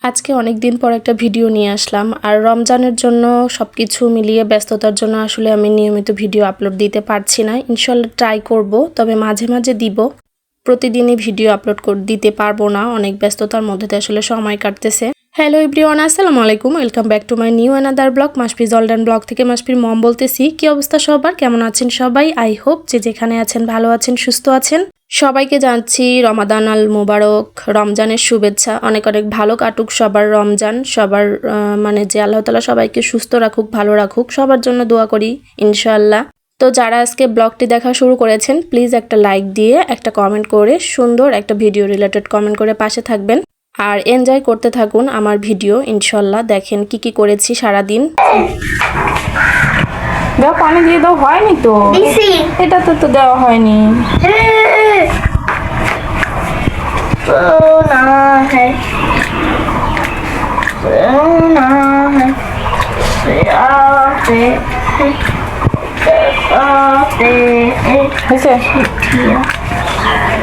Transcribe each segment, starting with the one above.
আজকে অনেক দিন পর একটা ভিডিও নিয়ে আসলাম আর রমজানের জন্য সবকিছু মিলিয়ে ব্যস্ততার জন্য আসলে আমি নিয়মিত ভিডিও আপলোড দিতে পারছি না। ইনশাআল্লাহ ট্রাই করব, তবে মাঝে মাঝে দিব। প্রতিদিনই ভিডিও আপলোড দিতে পারবো না, অনেক ব্যস্ততার মধ্যে দিয়ে আসলে সময় কাটতেছে। হ্যালো এভরিওয়ান, আসসালামু আলাইকুম, welcome back to my new another blog. মাসফিজ জলডান ব্লগ থেকে মাসফির মম বলতেছি। কি অবস্থা সবার, কেমন আছেন সবাই? আই হোপ যে যেখানে আছেন ভালো আছেন, সুস্থ আছেন। সবাইকে জানছি রমাদান আল মুবারক, রমজানের শুভেচ্ছা। অনেক অনেক ভালো কাটুক সবার রমজান, সবার মানে যে আল্লাহ তাআলা সবাইকে সুস্থ রাখুক, ভালো রাখুক, সবার জন্য দোয়া করি ইনশাআল্লাহ। তো যারা আজকে ব্লগটি দেখা শুরু করেছেন, প্লিজ একটা লাইক দিয়ে একটা কমেন্ট করে সুন্দর একটা ভিডিও রিলেটেড কমেন্ট করে পাশে থাকবেন আর এনজয় করতে থাকুন আমার ভিডিও ইনশাআল্লাহ। দেখেন কি কি করেছি সারাদিন। দাও, পানি দিয়ে দাও। হয়নি তো, এটা তো দেওয়া হয়নি।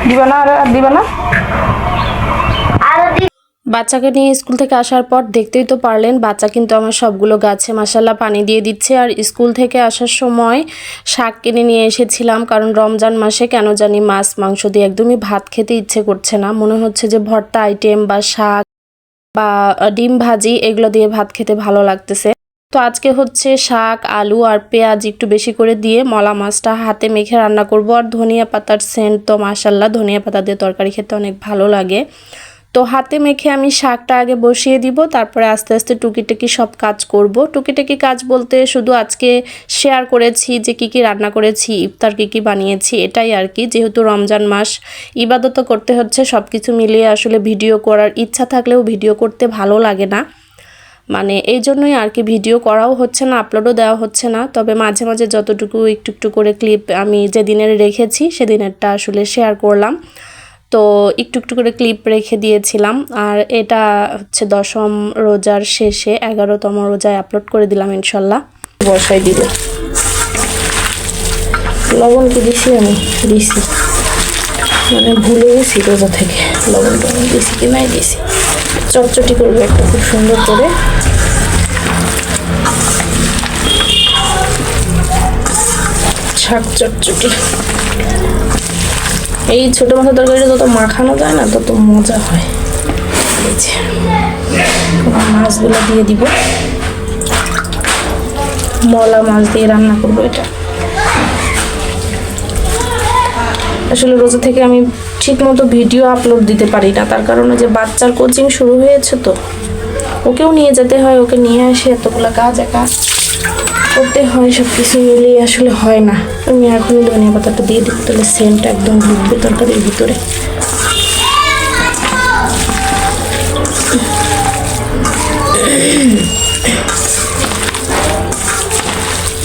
দিবা না? আর দিবা না? বাচ্চাকে নিয়ে স্কুল থেকে আসার পর দেখতেই তো পারলেন, বাচ্চা কিন্তু আমার সবগুলো গাছে মাশাআল্লাহ পানি দিয়ে দিচ্ছে। আর স্কুল থেকে আসার সময় শাক কিনে নিয়ে এসেছিলাম, কারণ রমজান মাসে কেন জানি মাছ মাংস দিয়ে একদমই ভাত খেতে ইচ্ছে করছে না। মনে হচ্ছে যে ভর্তা আইটেম বা শাক বা ডিম ভাজি এগুলো দিয়ে ভাত খেতে ভালো লাগতেছে। তো আজকে হচ্ছে শাক, আলু আর পেঁয়াজ একটু বেশি করে দিয়ে মলা মাছটা হাতে মেখে রান্না করব। আর ধনিয়া পাতার সেন্ট তো মাশাআল্লাহ, ধনিয়া পাতা দিয়ে তরকারি খেতে অনেক ভালো লাগে। তো হাতে মেখে আমি শাকটা আগে বসিয়ে দিব, তারপরে আস্তে আস্তে টুকিটাকি সব কাজ করব। টুকিটাকি কাজ বলতে শুধু আজকে শেয়ার করেছি যে কি কি রান্না করেছি, ইফতার কি কি বানিয়েছি, এটাই আর কি। যেহেতু রমজান মাস, ইবাদতও করতে হচ্ছে, সব কিছু মিলিয়ে আসলে ভিডিও করার ইচ্ছা থাকলেও ভিডিও করতে ভালো লাগে না, মানে এই জন্যই আর কি ভিডিও করাও হচ্ছে না, আপলোডও দেওয়া হচ্ছে না। তবে মাঝে মাঝে যতটুকু একটু একটু করে ক্লিপ আমি যেদিনের রেখেছি সেদিনেরটা আসলে শেয়ার করলাম। তো একটু একটু করে ক্লিপ রেখে দিয়েছিলাম। আর এটা হচ্ছে 10ম রোজার শেষে 11তম রোজায় আপলোড করে দিলাম ইনশাল্লাহ। বসাই দিব। লবণ কি দিছি? আমি দিছি, মানে ভুলে গেছি রোজা থেকে লবণ টবণ দিছি কি নাই দিছি। চটচটি করবো একটা খুব সুন্দর করে। শাক চটচটি, এই ছোট মাছের তরকারিটা যত মাখানো যায় না তত মজা হয়। এই যে মাছগুলো দিয়ে দিব, মলা মাছ দিয়ে রান্না করবো এটা। আসলে রোজা থেকে আমি ঠিক মতো ভিডিও আপলোড দিতে পারি না, তার কারণে যে বাচ্চার কোচিং শুরু হয়েছে, তো ওকেও নিয়ে যেতে হয়, ওকে নিয়ে আসে এতগুলো কাজ একা করতে হয়, সব কিছু মিলিয়ে আসলে হয় না। আমি এখনই ধনিয়া পাতাটা দিয়ে দিব, তাহলে সেন্টটা একদম ঢুকবে তরকারির ভিতরে।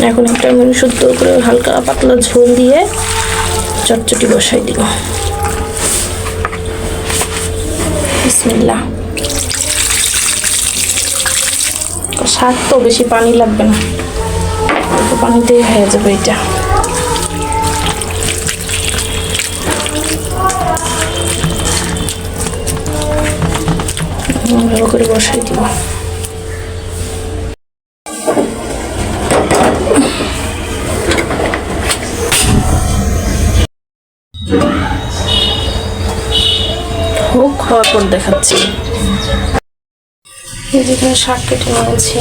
এখন একটা আমি শুদ্ধ করে হালকা পাতলা ঝোল দিয়ে চটচটি বসাই দিব। বিসমিল্লাহ। শাক তো বেশি পানি লাগবে না, অল্প পানিতেই হয়ে যাবে এটা। ভালো করে বসাই দিব। হোক, হওয়ার পর দেখাচ্ছি। যেখানে শাক কেটে নিয়েছি,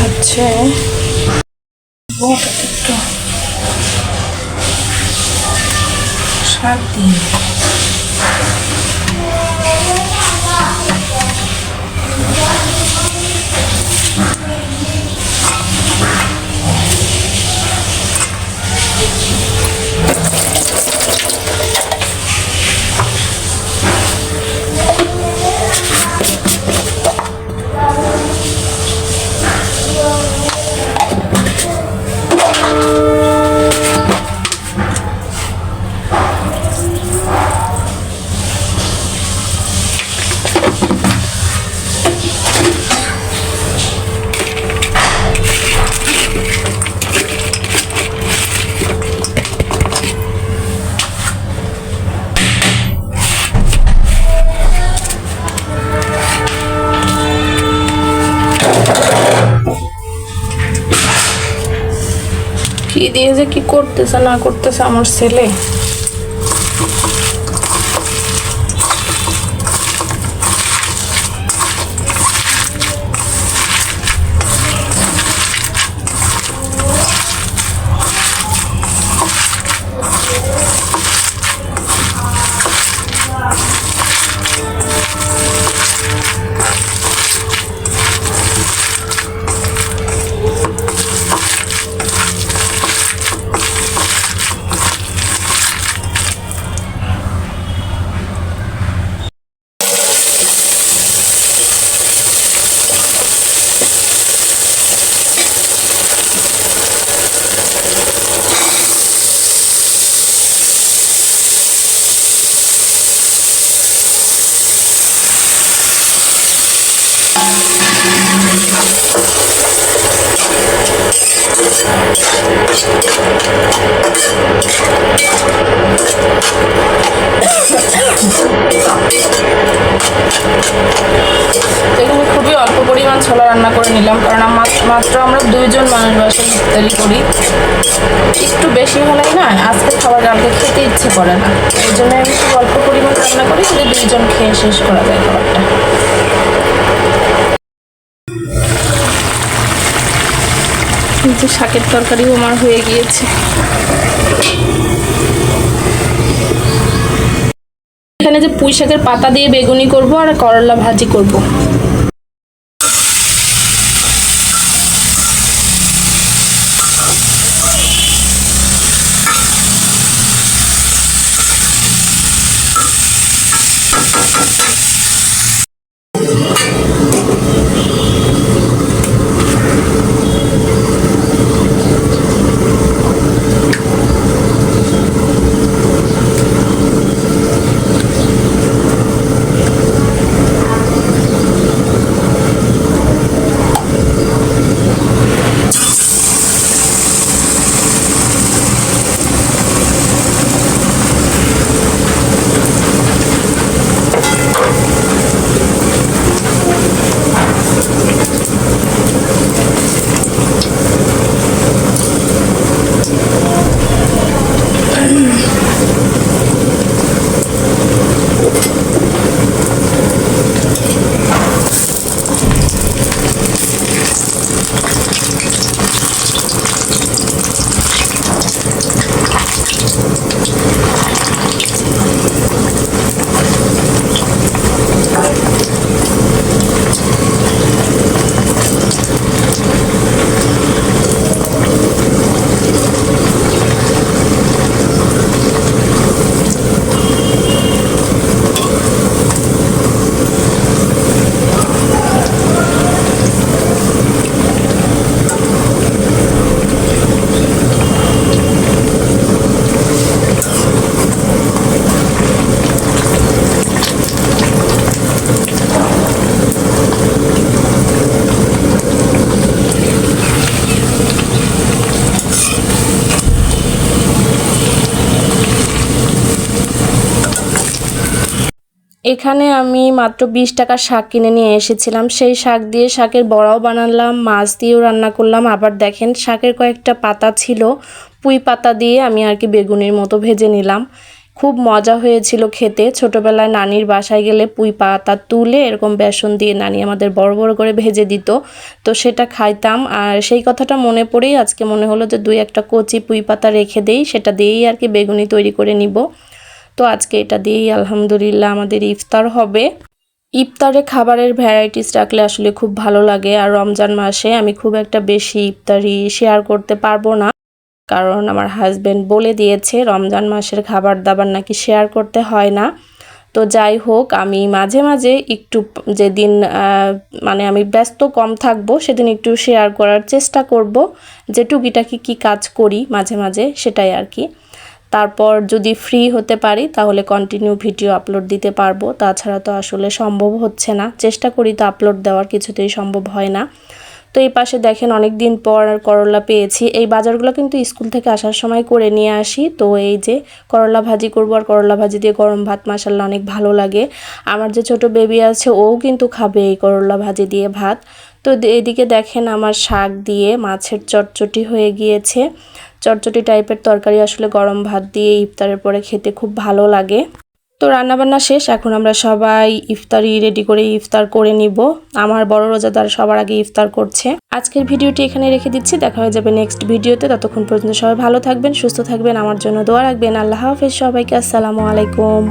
হচ্ছে শাক দিয়ে কি দিয়ে যে কি করতেছে না করতেছে আমার ছেলে। এখানে খুবই অল্প পরিমাণ ছোলা রান্না করে নিলাম, কারণ মাত্র আমরা 2 জন মানুষ বাসায় ইফতারি করি। একটু বেশি হলেই না আজকে খাবার কালকে খেতে ইচ্ছে করে না, এই জন্য আমি খুব অল্প পরিমাণ রান্না করি, যদি 2 জন খেয়ে শেষ করা যায় খাবারটা। কিন্তু শাকের তরকারিও আমার হয়ে গিয়েছে। এখানে যে পুঁই শাকের পাতা দিয়ে বেগুনি করব আর করলা ভাজি করব। এখানে আমি মাত্র 20 টাকার শাক কিনে নিয়ে এসেছিলাম, সেই শাক দিয়ে শাকের বড়াও বানালাম, মাছ দিয়েও রান্না করলাম। আবার দেখেন শাকের কয়েকটা পাতা ছিল, পুঁই পাতা দিয়ে আমি আর কি বেগুনের মতো ভেজে নিলাম। খুব মজা হয়েছিল খেতে। ছোটোবেলায় নানির বাসায় গেলে পুঁই পাতা তুলে এরকম বেসন দিয়ে নানি আমাদের বড় বড় করে ভেজে দিত, তো সেটা খাইতাম। আর সেই কথাটা মনে পড়েই আজকে মনে হলো যে 2-1টা কচি পুঁই পাতা রেখে দেই, সেটা দিয়েই আর কি বেগুনি তৈরি করে নিব। তো আজকে এটা দিয়েই আলহামদুলিল্লাহ আমাদের ইফতার হবে। ইফতারে খাবারের ভ্যারাইটিস রাখলে আসলে খুব ভালো লাগে। আর রমজান মাসে আমি খুব একটা বেশি ইফতারি শেয়ার করতে পারবো না, কারণ আমার হাজবেন্ড বলে দিয়েছে রমজান মাসের খাবার দাবার নাকি শেয়ার করতে হয় না। তো যাই হোক, আমি মাঝে মাঝে একটু যেদিন মানে আমি ব্যস্ত কম থাকবো সেদিন একটু শেয়ার করার চেষ্টা করব, যে টুকিটাকি কী কাজ করি মাঝে মাঝে সেটাই আর কি। তারপর যদি ফ্রি হতে পারি তাহলে কন্টিনিউ ভিডিও আপলোড দিতে পারবো, তাছাড়া তো আসলে সম্ভব হচ্ছে না। চেষ্টা করি তো আপলোড দেওয়ার, কিছুতেই সম্ভব হয় না। তো এই পাশে দেখেন অনেক দিন পর করলা পেয়েছি। এই বাজারগুলো কিন্তু স্কুল থেকে আসার সময় করে নিয়ে আসি। তো এই যে করলা ভাজি করবো, আর করলা ভাজি দিয়ে গরম ভাত মাশাআল্লাহ অনেক ভালো লাগে। আমার যে ছোট বেবি আছে ও কিন্তু খাবে এই করলা ভাজি দিয়ে ভাত। তো এদিকে দেখেন আমার শাক দিয়ে মাছের চটচটি হয়ে গিয়েছে। চটচটি টাইপের তরকারি আসলে গরম ভাত দিয়ে ইফতারের পরে খেতে খুব ভালো লাগে। তো রান্নাবান্না শেষ, এখন আমরা সবাই ইফতারি রেডি করে ইফতার করে নিব। আমার বড় রোজাদার সবার আগে ইফতার করছে। আজকের ভিডিওটি এখানে রেখে দিচ্ছি, দেখা হয়ে যাবে নেক্সট ভিডিওতে। ততক্ষণ পর্যন্ত সবাই ভালো থাকবেন, সুস্থ থাকবেন, আমার জন্য দোয়া রাখবেন। আল্লাহ হাফেজ সবাইকে, আসসালামু আলাইকুম।